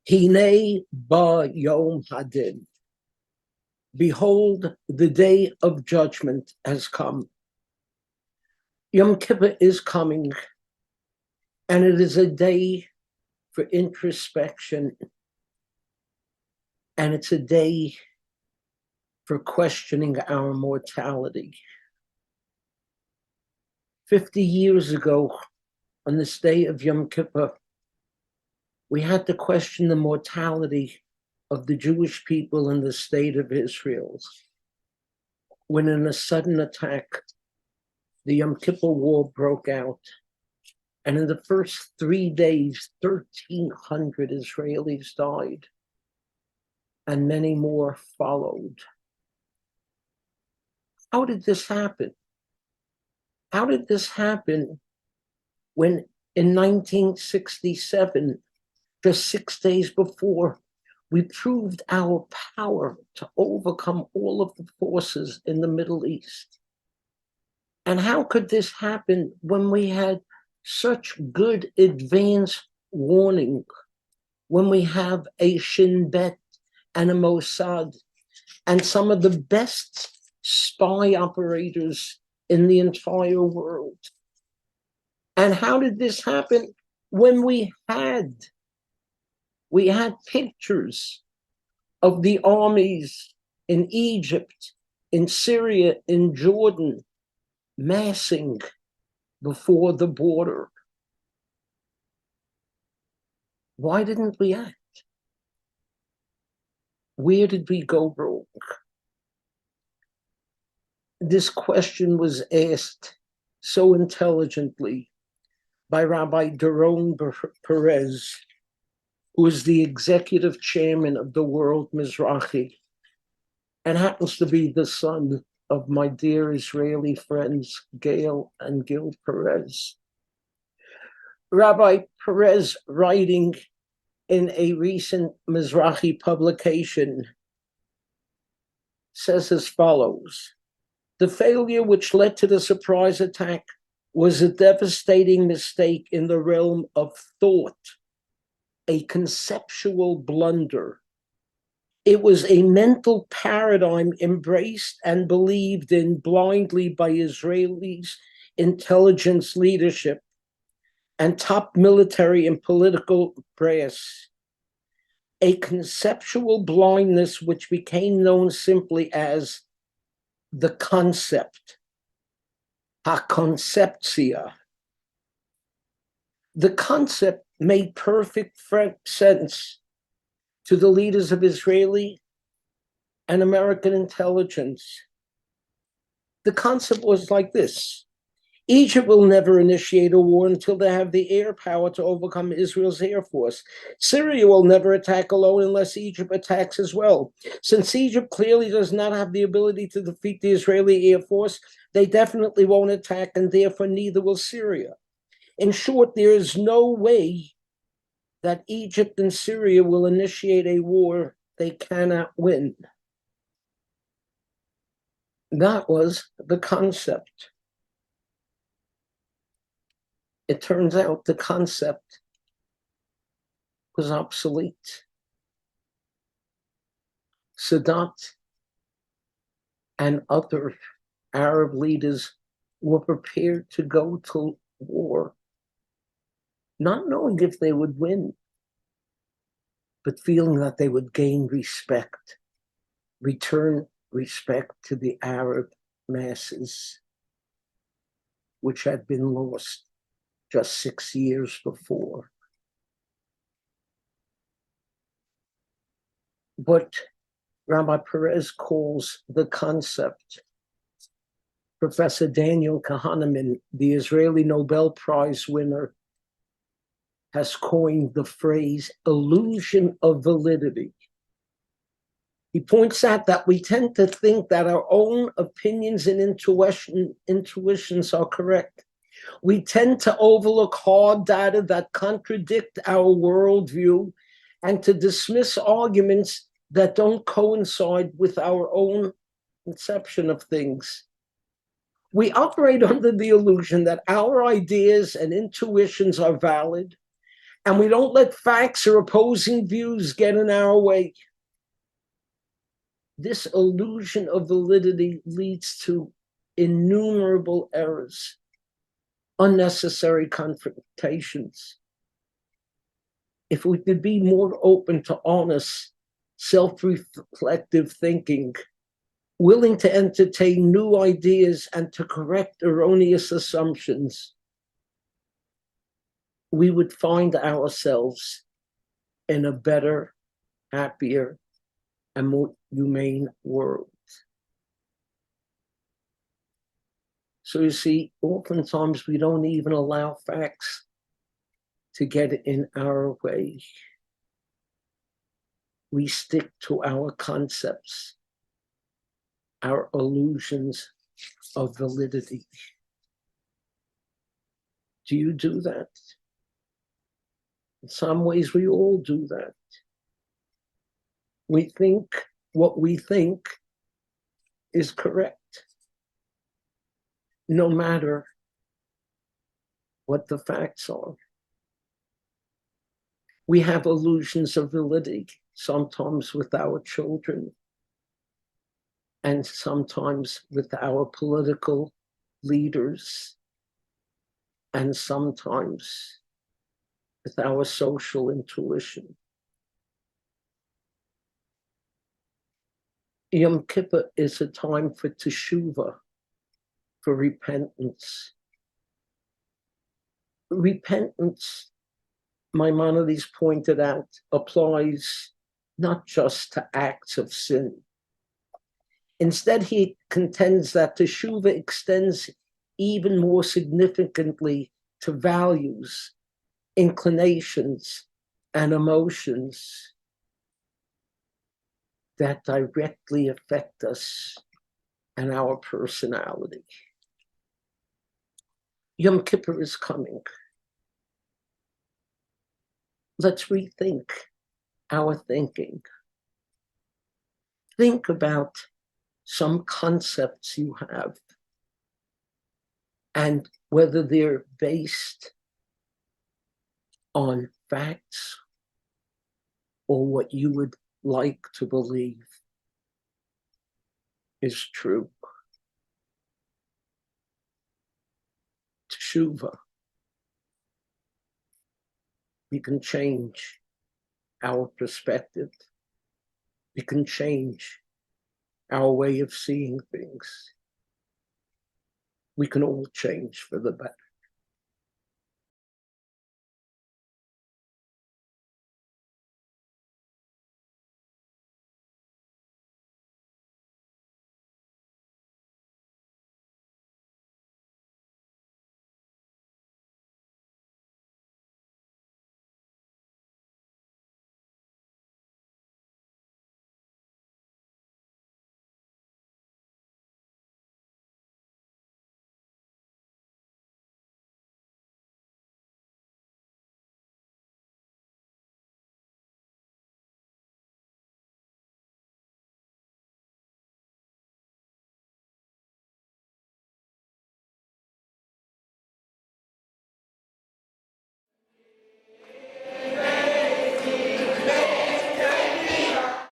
Hine ba Yom Hadin. Behold, the day of judgment has come. Yom Kippur is coming, and it is a day for introspection, and it's a day for questioning our mortality. 50 years ago, on this day of Yom Kippur, we had to question the mortality of the Jewish people in the state of Israel, when in a sudden attack, the Yom Kippur War broke out. And in the first 3 days, 1,300 Israelis died, and many more followed. How did this happen? How did this happen when in 1967, just 6 days before, we proved our power to overcome all of the forces in the Middle East? And how could this happen when we had such good advance warning, when we have a Shin Bet and a Mossad and some of the best spy operators in the entire world? And how did this happen when we had pictures of the armies in Egypt, in Syria, in Jordan, massing before the border? Why didn't we act? Where did we go wrong? This question was asked so intelligently by Rabbi Doron Perez, who is the executive chairman of the World Mizrahi and happens to be the son of my dear Israeli friends, Gail and Gil Perez. Rabbi Perez, writing in a recent Mizrahi publication, says as follows: the failure which led to the surprise attack was a devastating mistake in the realm of thought, a conceptual blunder. It was a mental paradigm embraced and believed in blindly by Israelis' intelligence leadership and top military and political brass. A conceptual blindness which became known simply as the concept, ha-conceptia. The concept made perfect sense to the leaders of Israeli and American intelligence. The concept was like this: Egypt will never initiate a war until they have the air power to overcome Israel's air force. Syria will never attack alone unless Egypt attacks as well. Since Egypt clearly does not have the ability to defeat the Israeli air force, they definitely won't attack, and therefore neither will Syria. In short, there is no way that Egypt and Syria will initiate a war they cannot win. That was the concept. It turns out the concept was obsolete. Sadat and other Arab leaders were prepared to go to war, not knowing if they would win, but feeling that they would gain respect, return respect to the Arab masses, which had been lost just 6 years before. What Rabbi Perez calls the concept, Professor Daniel Kahneman, the Israeli Nobel Prize winner, has coined the phrase illusion of validity. He points out that we tend to think that our own opinions and intuitions are correct. We tend to overlook hard data that contradict our worldview and to dismiss arguments that don't coincide with our own conception of things. We operate under the illusion that our ideas and intuitions are valid And we don't let facts or opposing views get in our way. This illusion of validity leads to innumerable errors, unnecessary confrontations. If we could be more open to honest, self-reflective thinking, willing to entertain new ideas and to correct erroneous assumptions, we would find ourselves in a better, happier, and more humane world. So you see, oftentimes we don't even allow facts to get in our way. We stick to our concepts, our illusions of validity. Do you do that? In some ways, we all do that. We think what we think is correct, no matter what the facts are. We have illusions of validity, sometimes with our children, and sometimes with our political leaders, and sometimes with our social intuition. Yom Kippur is a time for teshuvah, for repentance. Repentance, Maimonides pointed out, applies not just to acts of sin. Instead, he contends that teshuvah extends even more significantly to values, inclinations, and emotions that directly affect us and our personality. Yom Kippur is coming. Let's rethink our thinking. Think about some concepts you have and whether they're based on facts or what you would like to believe is true. Teshuvah. We can change our perspective. We can change our way of seeing things. We can all change for the better.